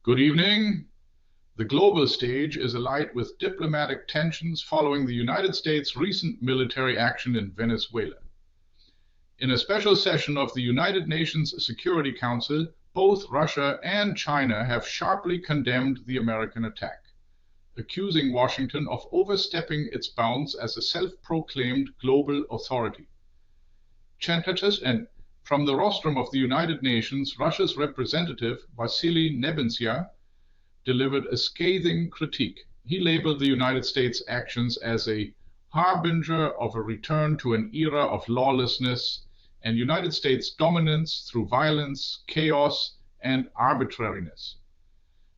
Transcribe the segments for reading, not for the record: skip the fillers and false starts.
Good evening. The global stage is alight with diplomatic tensions following the United States' recent military action in Venezuela. In a special session of the United Nations Security Council, both Russia and China have sharply condemned the American attack, accusing Washington of overstepping its bounds as a self-proclaimed global authority. And from the rostrum of the United Nations, Russia's representative, Vasily Nebenzia, delivered a scathing critique. He labeled the United States' actions as a harbinger of a return to an era of lawlessness and United States dominance through violence, chaos, and arbitrariness.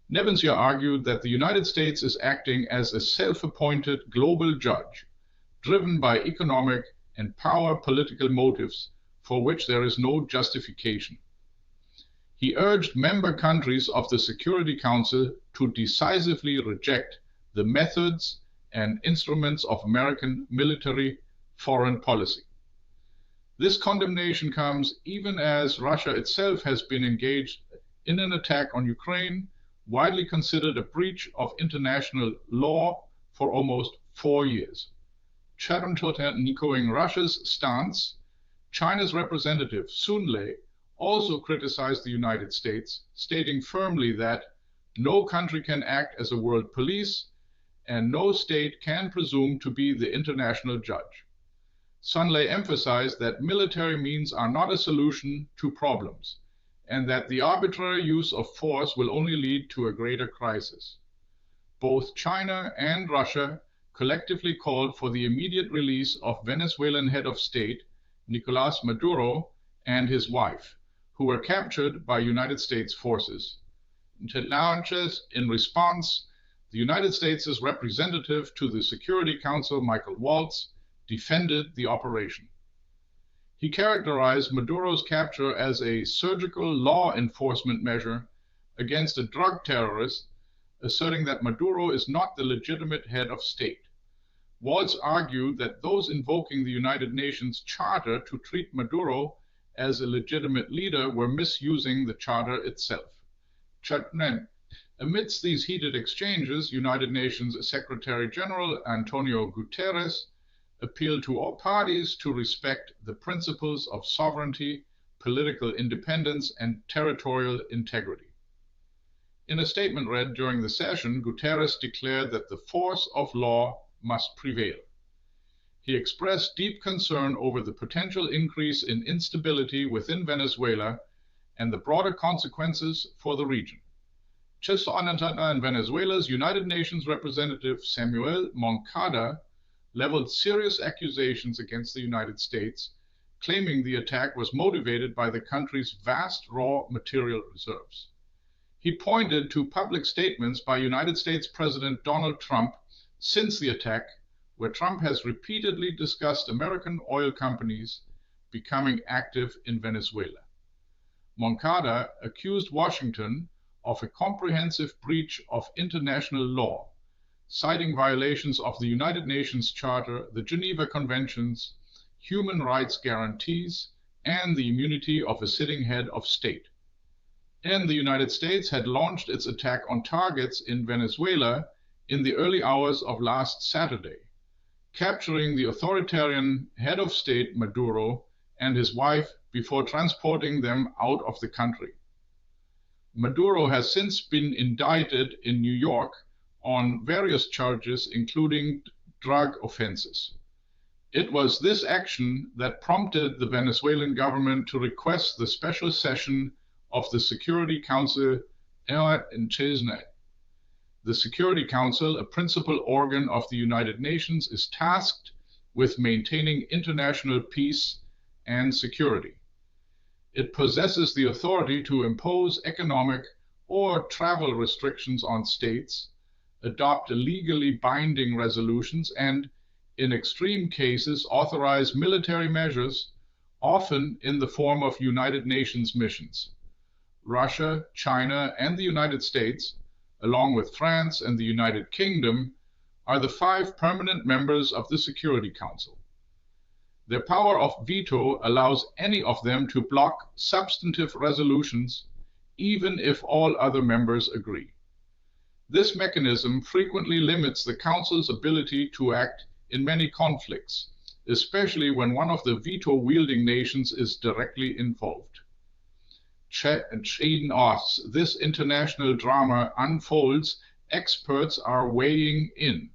Nebenzia argued that the United States is acting as a self-appointed global judge, driven by economic and power political motives for which there is no justification. He urged member countries of the Security Council to decisively reject the methods and instruments of American military foreign policy. This condemnation comes even as Russia itself has been engaged in an attack on Ukraine, widely considered a breach of international law for almost 4 years. Echoing Russia's stance, China's representative Sun Lei also criticized the United States, stating firmly that no country can act as a world police and no state can presume to be the international judge. Sun Lei emphasized that military means are not a solution to problems and that the arbitrary use of force will only lead to a greater crisis. Both China and Russia collectively called for the immediate release of Venezuelan head of state Nicolás Maduro and his wife, who were captured by United States forces. In response, the United States' representative to the Security Council, Michael Waltz, defended the operation. He characterized Maduro's capture as a surgical law enforcement measure against a drug terrorist, asserting that Maduro is not the legitimate head of state. Waltz argued that those invoking the United Nations Charter to treat Maduro as a legitimate leader were misusing the Charter itself. Amidst these heated exchanges, United Nations Secretary General Antonio Guterres appealed to all parties to respect the principles of sovereignty, political independence, and territorial integrity. In a statement read during the session, Guterres declared that the force of law must prevail. He expressed deep concern over the potential increase in instability within Venezuela and the broader consequences for the region. In Venezuela's United Nations representative Samuel Moncada leveled serious accusations against the United States, claiming the attack was motivated by the country's vast raw material reserves. He pointed to public statements by United States President Donald Trump since the attack, where Trump has repeatedly discussed American oil companies becoming active in Venezuela. Moncada accused Washington of a comprehensive breach of international law, citing violations of the United Nations Charter, the Geneva Conventions, human rights guarantees, and the immunity of a sitting head of state. And the United States had launched its attack on targets in Venezuela in the early hours of last Saturday, capturing the authoritarian head of state Maduro and his wife before transporting them out of the country. Maduro has since been indicted in New York on various charges, including drug offenses. It was this action that prompted the Venezuelan government to request the special session of the Security Council in Chesney. The Security Council, a principal organ of the United Nations, is tasked with maintaining international peace and security. It possesses the authority to impose economic or travel restrictions on states, adopt legally binding resolutions, and, in extreme cases, authorize military measures, often in the form of United Nations missions. Russia, China, and the United States, along with France and the United Kingdom, are the 5 permanent members of the Security Council. Their power of veto allows any of them to block substantive resolutions even if all other members agree. This mechanism frequently limits the Council's ability to act in many conflicts, especially when one of the veto-wielding nations is directly involved. As this international drama unfolds, experts are weighing in.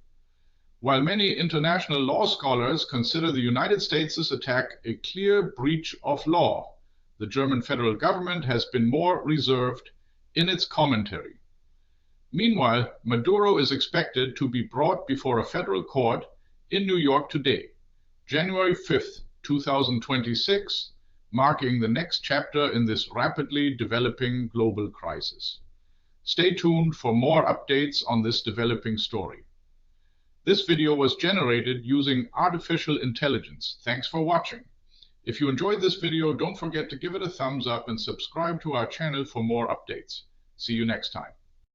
While many international law scholars consider the United States' attack a clear breach of law, the German federal government has been more reserved in its commentary. Meanwhile, Maduro is expected to be brought before a federal court in New York today, January 5th, 2026, marking the next chapter in this rapidly developing global crisis. Stay tuned for more updates on this developing story. This video was generated using artificial intelligence. Thanks for watching. If you enjoyed this video, don't forget to give it a thumbs up and subscribe to our channel for more updates. See you next time.